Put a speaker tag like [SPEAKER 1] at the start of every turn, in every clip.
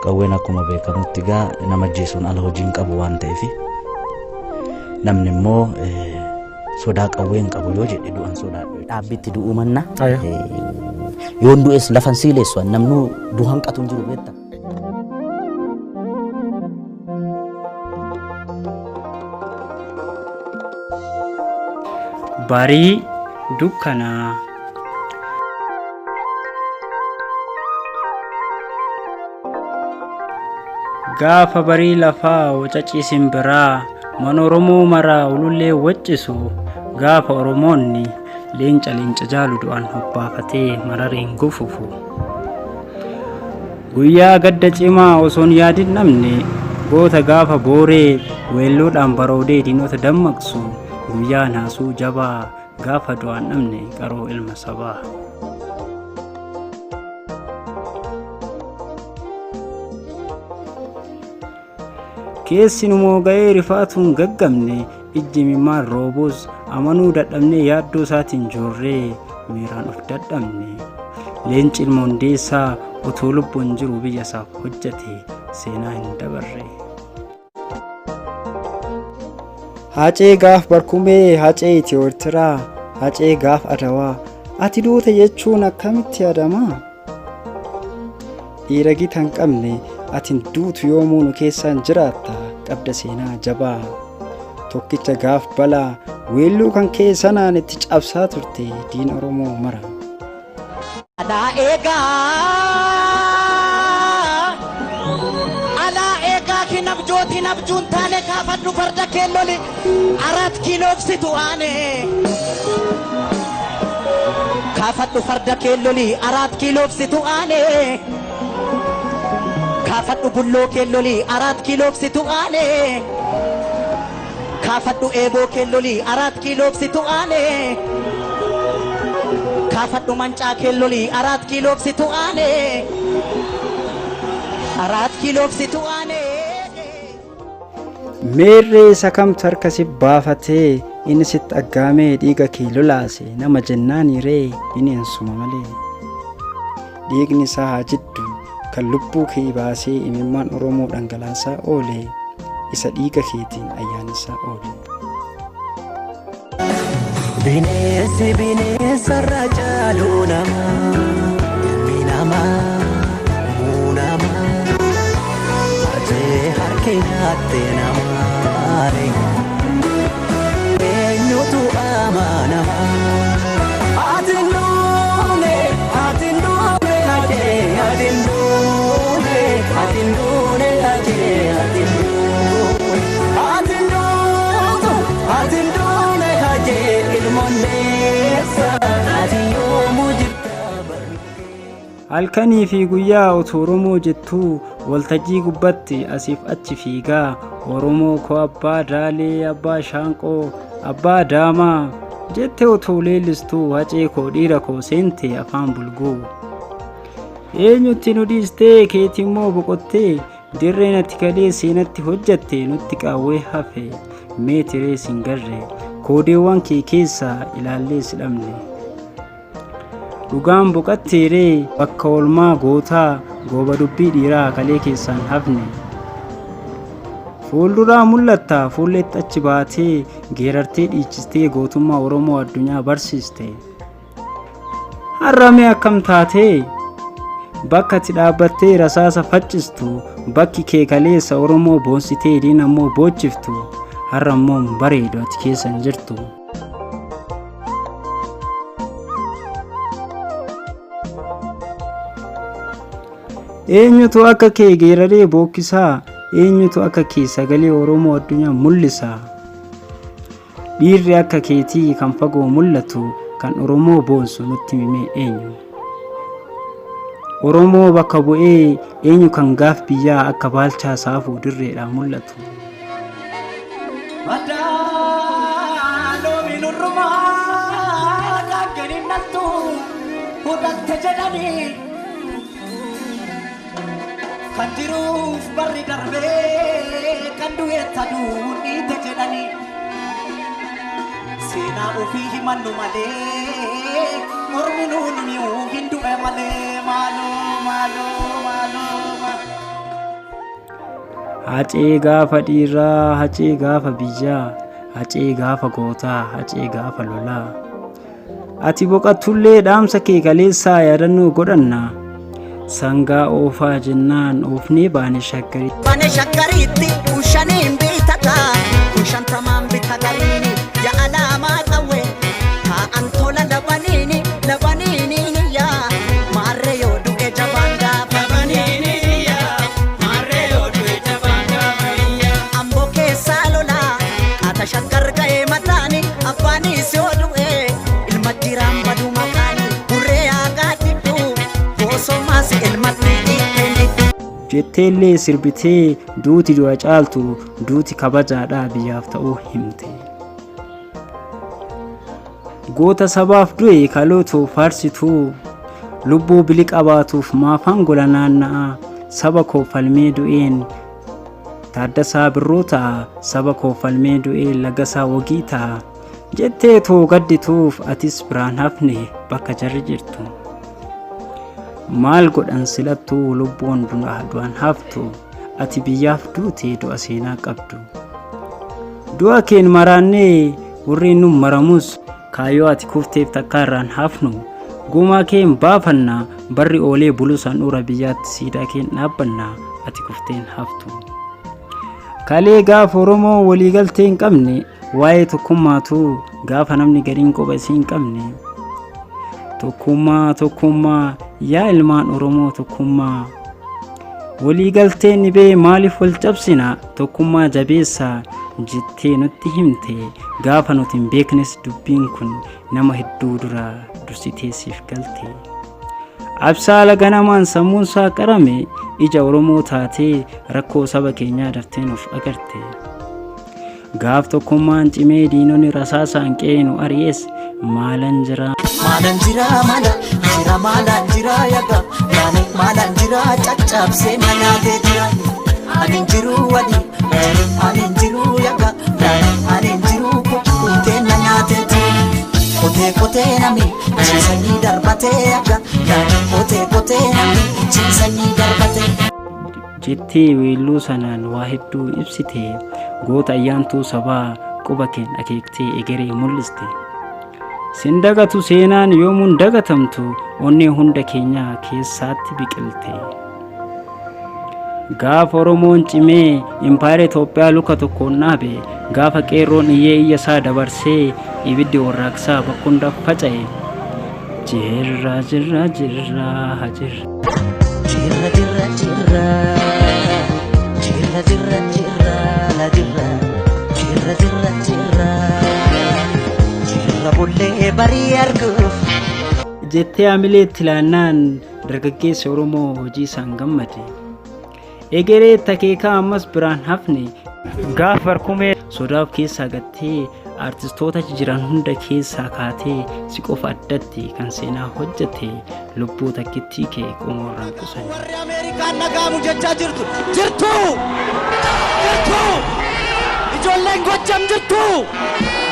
[SPEAKER 1] qawween akkuma beekamutti gaa nama ajjeesuun ala hojiin qabu waan ta'eef namni immoo sodaa qawween qabu yoo jedhe du'an sodaadhu. Dhaabbitti du'uu manna yoon du'es lafan siileessu namnu du'an qatuun jiru beekta.
[SPEAKER 2] Barii dukkanaa gaafa barii lafaa wacaci simbiraa mana Oromoo maraa ulullee waccisu gaafa Oromoonni leenca jaalu du'an hobbaafatee marareen gufufu guyyaa gadda cimaa osoon yaadin namne goota gaafa booree weelluudhaan baroodee diinota dammaqsu guyyaa naasuu jabaa gaafa du'an namne qaroo ilma sabaa. Keessi numoo ga'ee rifaatuun gaggamne ijji mimmaan roobus amanuu dadhabne yaaddoo isaatiin joorree miiraan of dadhabne leenci ilma hundeessaa utuu lubbuun jiru biyya isaaf hojjete seenaa hin dabarre.
[SPEAKER 3] Hacee gaaf barkumee hacee Itiyoortiraa hacee gaaf adawaa ati duuta jechuun akkamitti yaadamaa? Dhiira gita hin qabne atin duutu yoomuu nu keessaan jiraatta qabda seenaa jabaa tokkicha gaaf balaa weelluu kan keessanaan itti cabsaa turte diina Oromoo mara.
[SPEAKER 4] Alaa eegaa kinabjooti nabjuun taane kaafadhu farda keelloli 4 kiilooksitu aane kaafadhu farda keelloli 4 kiilooksitu aane kaafadhu bulloo keelloli 4 kiilooksitu aane kaafadhu eeboo keelloli 4 kiilooksitu aane kaafadhu mancaa keelloli 4 kiilooksitu aane 4 kiilooksitu aane.
[SPEAKER 3] Meerree isa kamtu harka si baafatee inni sitti aggaamee dhiiga kee lolaase nama jennaanii ree bineensuma malee dhiigni isaa haa jiddu kan lubbuu kee baasee imimmaan Oromoo dhangalaasaa oole isa dhiiga keetiin ayyaanisaa oole.
[SPEAKER 4] Bineensi bineensarra caaluu namaa ilmi namaa muunamaa ajee harki naatte namaa eenyutu amaanamaa ati nduune ajee ati nduune ati nduune ajee ati nduune ati nduutu ati nduune ajee ilmoonneessa ati yoomuu jirta barnukee.
[SPEAKER 2] Halkanii fi guyyaa utuu Oromoo jettuu waltajjii gubbatti asiif achi fiigaa Oromoo koo abbaa daalee abbaa shaanqoo abbaa daamaa jette utuu leellistuu hacee koo dhiira koo seente afaan bulguu eenyutti nu dhiistee keetii immoo boqottee dirree natti kalee seenatti hojjatte nutti qaawwee hafe meetiree sin garre koodeewwan kee keessaa ilaallee si dhabne dhugaan boqatteeree bakka olmaa gootaa gooba dubbii dhiiraa kalee keessaan hafne fuulduraa mul'atta fuulletti achi baatee geerartee dhiichistee gootummaa Oromoo addunyaa barsiiste har'amee akkam taatee bakka itti dhaabbattee rasaasa faccistu bakki kee kaleessa Oromoo boonsitee diina immoo boochiftu har'a immoo bareedu ati keessa hin jirtu. Eenyutu akka kee geeraree bookkisaa eenyutu akka kee sagalee Oromoo addunyaa mul'isaa dhiirri akka keetii kan fagoo mul'atu kan Oromoo boonsu nutti himee eenyu Oromoo bakka bu'ee eenyu kan gaaf biyyaa akka baalchaa saafuu dirreedhaan mul'atu.
[SPEAKER 4] Kan jiruuf barri darbee kan du'eetta duudhiite jedhani seenaa ofii himannu malee mormi nuun miyuu hin du'e malee maaloo.
[SPEAKER 2] hacee gaafa dhiiraa, hacee gaafa biyyaa, hacee gaafa gootaa, hacee gaafa lolaa. Ati boqottullee dhaamsa kee kaleessaa yaadannoo godhanna. Sangaa oofaa jennaan oofnee baane shaggarii.
[SPEAKER 4] Baane shaggariitti kushaniin bitata, kushantamaan bitagariini yaa alaamaa qawwe taa'an tola labaniini labaniini yaa maarree yoo du'e jabaan gaafa labaniini yaa maarree yoo du'e jabaan gaafa amboo keessaa lolaa ata shaggar ga'ee mataani abbaanis yoo du'e ilma jiraan badu maqaani burree aagaa dhidhu boosomaas ilmatti
[SPEAKER 2] jetteellee sirbitee duuti du'a caaltu duuti kabajaadhaa biyyaaf ta'uu himte. Goota sabaaf du'e kalootu faarsituu lubbuu bili qabaatuuf maafaan gola naanna'a saba koo falmee du'een Taaddasaa Birruu ta'a saba koo falmee du'een Laggasaa Wagii ta'a jettee too gaddituuf atis biraan hafne bakka jarri jirtu. Maal godhan silattuu lubbuun du'aan haftu ati biyyaaf duute du'a seenaa qabdu. Du'a keen maraannee warreen nu maramus kaayyoo ati kufteef takka irraan hafnu gumaa keen baafanna barri oolee bulusan ura biyyaatti siidaa keen dhaabbanna ati kufteen haftu. Kalee gaafa Oromoo waliigaltee hin qabne waa'ee tokkummaatu gaafa namni gariin qoba isii hin qabne. Tokkummaa yaa ilmaan Oromoo tokkummaa waliigalteen dhibee maaliif wal cabsina tokkummaa jabeessaa jettee nutti himte gaafa nuti hin beeknes dubbiin kun nama hedduu dura dursitee siif galte. Absaala ganamaan sammuunsaa qarame ija Oromoo taatee rakkoo saba keenyaa daftee nuuf agarte. Gaaf tokkummaan cimee diinonni rasaasaan qe'ee nu ari'ees maalan jira.
[SPEAKER 4] Maalan jira yaga yaani maalan jira caccabsee na nyaatee jira ani jiru wadi ani jiru yaga ani jiru kutee na nyaatee jira kotee nami ciisanii darbatee yaga kotee nami ciisanii darbatee
[SPEAKER 2] jettee weelluu sanaan waa hedduu ibsite goota ayyaantuu sabaa quba keen akeektee egeree mul'iste. Sindagatu seenaan yoomuun dagatamtu onnee hunda keenyaa keessaatti biqilte. Gaafa Oromoon cimee impaayera Itoophiyaa luka tokkoon dhaabe gaafa qeerroon iyyee iyya isaa dabarsee ibiddi warraaqsaa bakka hunda faca'e. Jirra jirra jirra hajirra.
[SPEAKER 4] Jirra jirra jirra jirra jirra jirra la jirra jirra jirra jirra. Bullee barii arguuf
[SPEAKER 2] jettee hamileetti laannaan dargaggeessa Oromoo hojii isaan gammade. Egeree takeekaa ammas biraan hafne gaaf barkumee sodaaf keessaa gattee artistoota jiran hunda keessaa kaatee si qofa addatti kan seenaa hojjete lubbuu takkittii kee qomoorraan qusanne.
[SPEAKER 4] warri Ameerikaan nagaamu jechaa jirtu ijoolleen Gojjam jirtu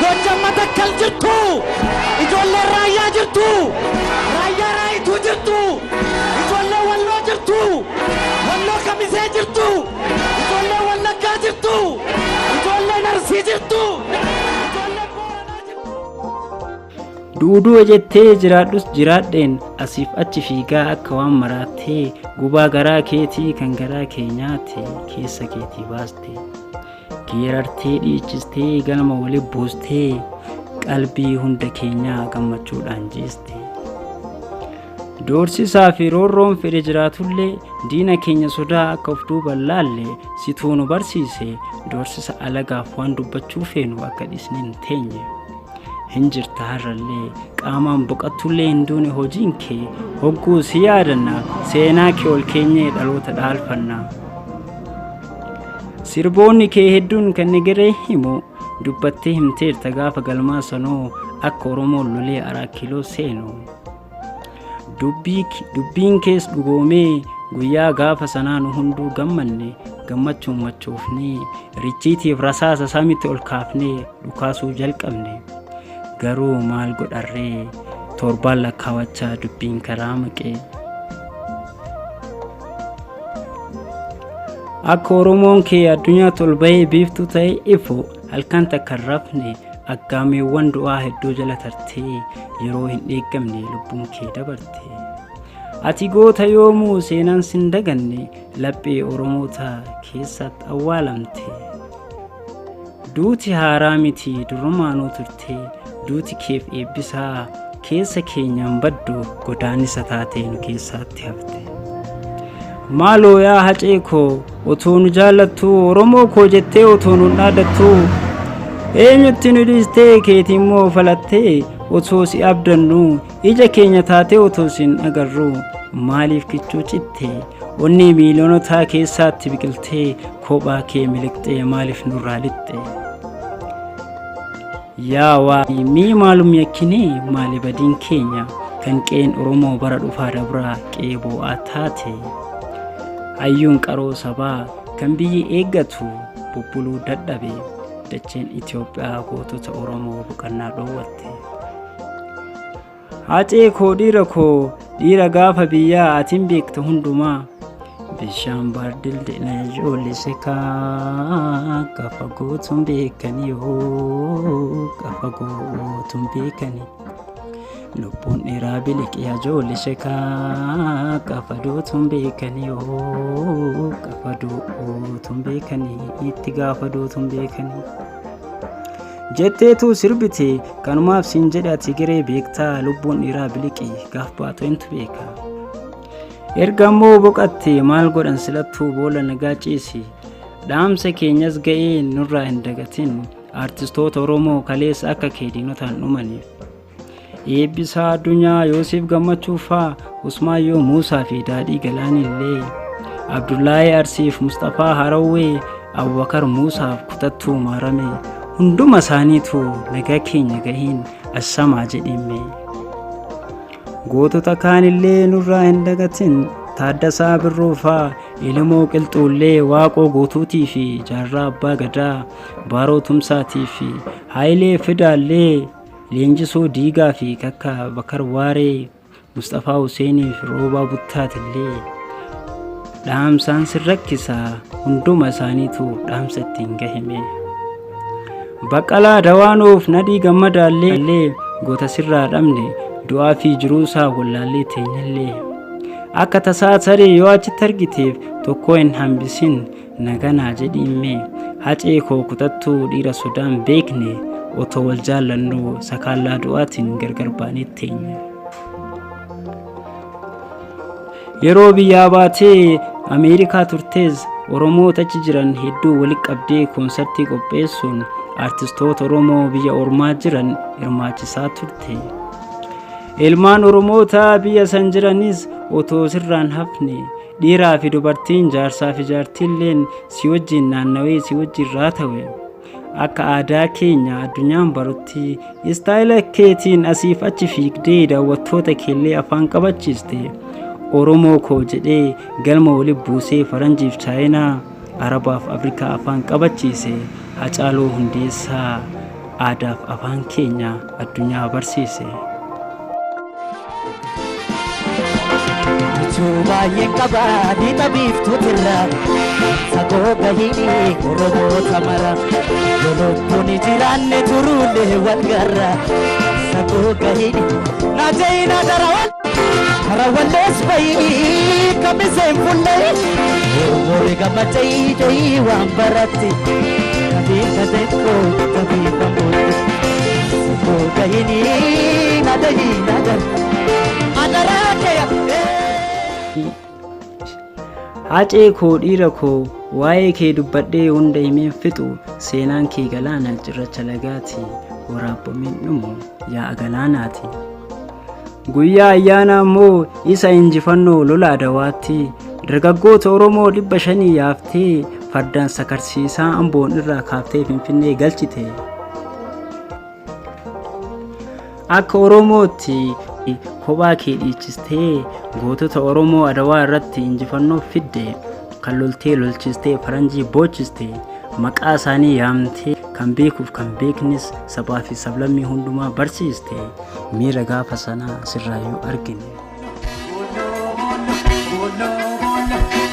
[SPEAKER 4] Gojjam Matakkal jirtu ijoolleen Raayyaa jirtu Raayyaa Raayituu jirtu ijoolleen Walloo jirtu Walloo Kamisee jirtu ijoolleen Wallaggaa jirtu ijoolleen Arsii jirtu ijoolleen Booranaa jirtu.
[SPEAKER 2] Duuduu jettee jiraadhus jiraadheen asiif achi fiigaa akka waan maraattee gubaa garaa keetii kan garaa keenyaatti keessa keetii baaste. Geerartee dhiichistee galma waliin buustee qalbii hunda keenyaa gammachuudhaan jeeste. Doorsisaa fi roorroon fedhe jiraatullee diina keenya sodaa akka of duuban laalle situu nu barsiise doorsisa alagaaf waan dubbachuu feenu akka dhisne hin teenye. Hin jirta har'allee qaamaan boqottullee hin duune hojiin kee hogguu si yaadanna seenaa kee ol keenyee dhaloota dhaalfanna. Sirboonni kee hedduun kan egeree himu dubbattee himteerta gaafa galmaa sanoo akka Oromoon lolee araakiloo seenu. Dubbiin kees dhugoomee guyyaa gaafa sanaa nu hunduu gammanne gammachuun machoofnee richiitiif rasaasa samitti ol kaafnee dhukaasuu jalqabne. Garuu maal godharree torbaan lakkaawachaa dubbiin karaa maqee. akka oromoon kee addunyaa tolba'ee biiftuu ta'e ifu halkan takka hin rafne aggaameewwan du'aa hedduu jala tartee yeroo hin eeggamne lubbuun kee dabarte. Ati goota yoomuu seenaan sin daganne laphee oromoota keessatti awwaalamte. Duuti haaraa miti durumaanuu turte duuti keef eebbisaa keessa keenyaan baddu godaannisa taatee nu keessaatti hafte. Maaloo yaa hacee koo otoo nu jaallattu oromoo koo jettee otoo nu dhaadattu eenyutti nu dhiistee keetii immoo falattee otoo si abdannu ija keenya taatee otoo sin agarru maaliif kichuu citte onnee miiliyoonotaa keessaatti biqiltee kophaa kee miliqxee maaliif nurraa lixxe. Yaa waa mii maalum yakkinee maali badiin keenya kan qeen oromoo bara dhufaa dabraa qe'ee boo'aa taate. Hayyuun qaroo sabaa kan biyyi eeggatu bubbuluu dadhabe dacheen Itoophiyaa gootota oromoo boqannaa dhoowwatte. Hacee koo dhiira koo dhiira gaafa biyyaa atiin beekta hundumaa bishaan baardilde na ijoollise kaa gaafa gootuun beekanii yoo gaafa gootuun beekanii lubbuun dheeraa biliqee ijoollise kaa gaafa dootuun beekanii yoo gaafa dootuun beekanii itti gaafa dootuun beekanii. Jetteetu sirbite kanumaaf siin jedhe ati giree beektaa lubbuun dhiiraa biliqee gaaf baatu entu beeka. Erga immoo boqatte maal godhan silattuu boolla nagaa ciisi dhaamsa keenyas ga'ee nurraa hin dagatin artistoota oromoo kaleessa akka kee diinotaan dhumaniif. Eebbisaa Addunyaa Yoosef Gammachuufaa Usmaayyoo Muusaa fi Daadhii Galaanillee Abdullaahi Arsiif Mustafaa Harawwee Abubakar Muusaaf Kutattuu Maarame hunduma isaaniitu nagaa keenya gahiin ashamaa jedhime. Gootota kaanillee nurraa hin dagatin Taaddasaa Birruufaa Ilimoo Qilxuullee Waaqoo Gootuutii fi Jaarraa Abbaa Gadaa Baaroo Tumsaatii fi Haayilee Fidaallee Leenjisoo Diigaa fi Kakka Bakar Waaree Mustafaa Huseenii fi Roobaa Buttaatillee dhaamsaan sirrakkisaa hunduma isaaniitu dhaamsa ittiin gahime. Baqqalaa Dawaanoof Nadhii Gammadaallee goota sirraa dhabne du'aa fi jiruusaa wallaallee teenyallee akka tasaa taree yoo achitti argiteef tokko hin hambisin naganaa jedhiimme. Hacee koo Kutattuu dhiira sodaan beekne otoo wal jaallannu sakaallaa du'aatiin gargar baanee teenya. Yeroo biyyaa baatee Ameerikaa turtees oromoota achi jiran hedduu walitti qabdee koonsartii qopheessuun artistoota oromoo biyya ormaa jiran hirmaachisaa turte. Ilmaan oromoota biyya san jiranis otoo sirraan hafne dhiiraa fi dubartiin jaarsaa fi jaartiilleen si wajjin naannawee si wajjin raatawe. Akka aadaa keenya addunyaan barutti istaayila keetiin asiif achi fiigdee daawwattoota keellee afaan qabachiiste. Oromoo koo jedhee galma waliin buusee faranjiif chaayinaa arabaaf afrikaa afaan qabachiise. Hacaaluu Hundeessaa aadaaf afaan keenya addunyaa barsiise.
[SPEAKER 4] Baay'een qabaa ni tabiiftuutirraa sagoo gahii oromoota mara lolottuun jiraanne turuulee walgarra sagoo gahii naajayina darawal karawallees bayii kamiseen fullee oromoole gammachayii jayii waan baratti kabiifa deekoo kabiifa mootti sagoo gahii naajayii naajayii adaraakee.
[SPEAKER 2] Hacee koo dhiira koo waa'ee kee dubbadhee hunda himeen fixu seenaan kee galaana cirracha lagaati waraabameen dhumu yaa'a galaanaati. Guyyaa ayyaana immoo isa injifannoo lola Adawaatti dargaggoota Oromoo 500 yaaftee fardaan sakarsiisaa Amboon irraa kaaftee Finfinnee galchite. Akka Oromootti kophaa kee dhiichistee gootota Oromoo Adawaa irratti injifannoo fidde kan loltee lolchistee faranjii boochiste maqaa isaanii yaamtee kan beekuuf kan beeknis sabaa fi sablammii hundumaa barsiiste miira gaafa sanaa sirraayyuu argine.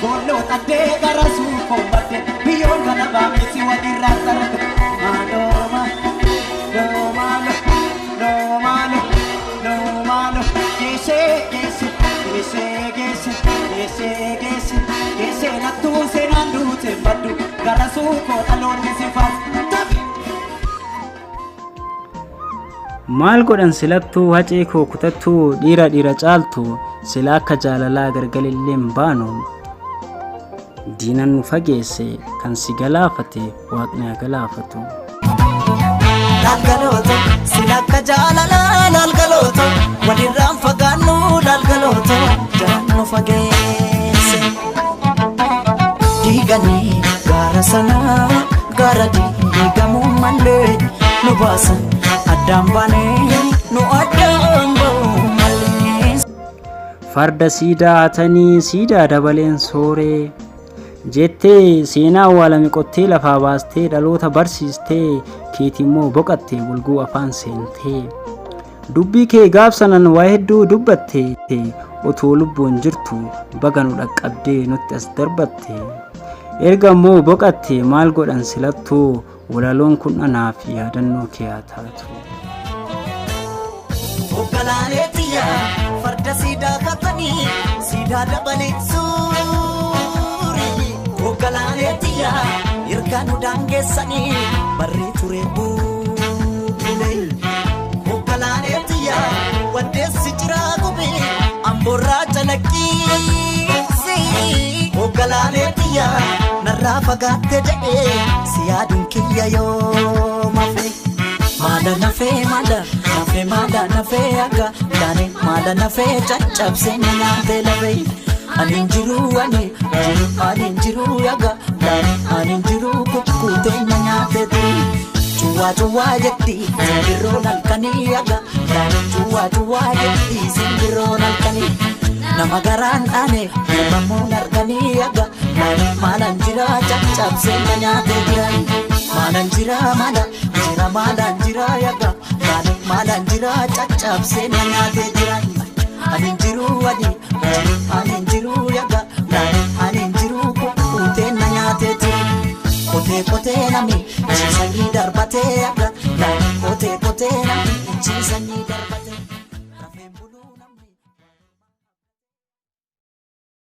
[SPEAKER 4] Gollo tadde garasu kombate biyon kana bamisi wadira sarate Adoma Domano Domano Domano Gese gese gese gese gese gese gese natu senandu tembadu garasu ko alon sifat
[SPEAKER 2] maal godhan silattuu hacee koo kutattuu dhiira caaltu sila akka jaalalaa gargalillee hin baanu diinan nu fageesse kan si galaafate waaqni haa galaafatu.
[SPEAKER 4] Dalgalooto sila akka jaalalaa dalgalooto walirraan fagaannu dalgalooto jalaan nu fageesse diiganii gaara sanaa gaara diigamuu malee nu baasan addaan baanee nu addaan ba'uu malee.
[SPEAKER 2] Farda siidaa hatanii siidaa dabaleen sooree jettee seenaa awwaalame qottee lafaa baastee dhaloota barsiistee keetimmoo boqattee bulguu afaan seentee dubbii kee gaafsanan waa hedduu dubbatte otoo lubbuun jirtu baga nu dhaqqabdee nutti as darbatte erga immoo boqatte maal godhan silattuu walaloon kun anaaf yaadannoo kee haa taatu.
[SPEAKER 4] Ogalaaleetiya farda siidaa katanii siidaa dabalee suurii Ogalaaleetiya irkaanu daangeessanii barrii ture buulee Ogalaaleetiya waddeessi jiraa gubee amborraa calaqqiisi Ogalaaleetiya narraa fagaatte jedhee si yaaduun kiyya yoo mafe Mada nafe mada nafe aga dane mada nafe caccabse nyaate lafe anin jiru aga dane anin jiru kukkute nyaate tu cuwa jetti simbiroo nalkani aga dane cuwa jetti simbiroo nalkani nama garaan ane namammoo narkani aga dane malan jira caccabse nyaate jiran malan jira malan jira yaga malan jira caccabse nyaate jiran anin jiru yaga anin jiru kukkute nyaate jiran kote nami ciisanii darbate yaga kote nami ciisanii darbate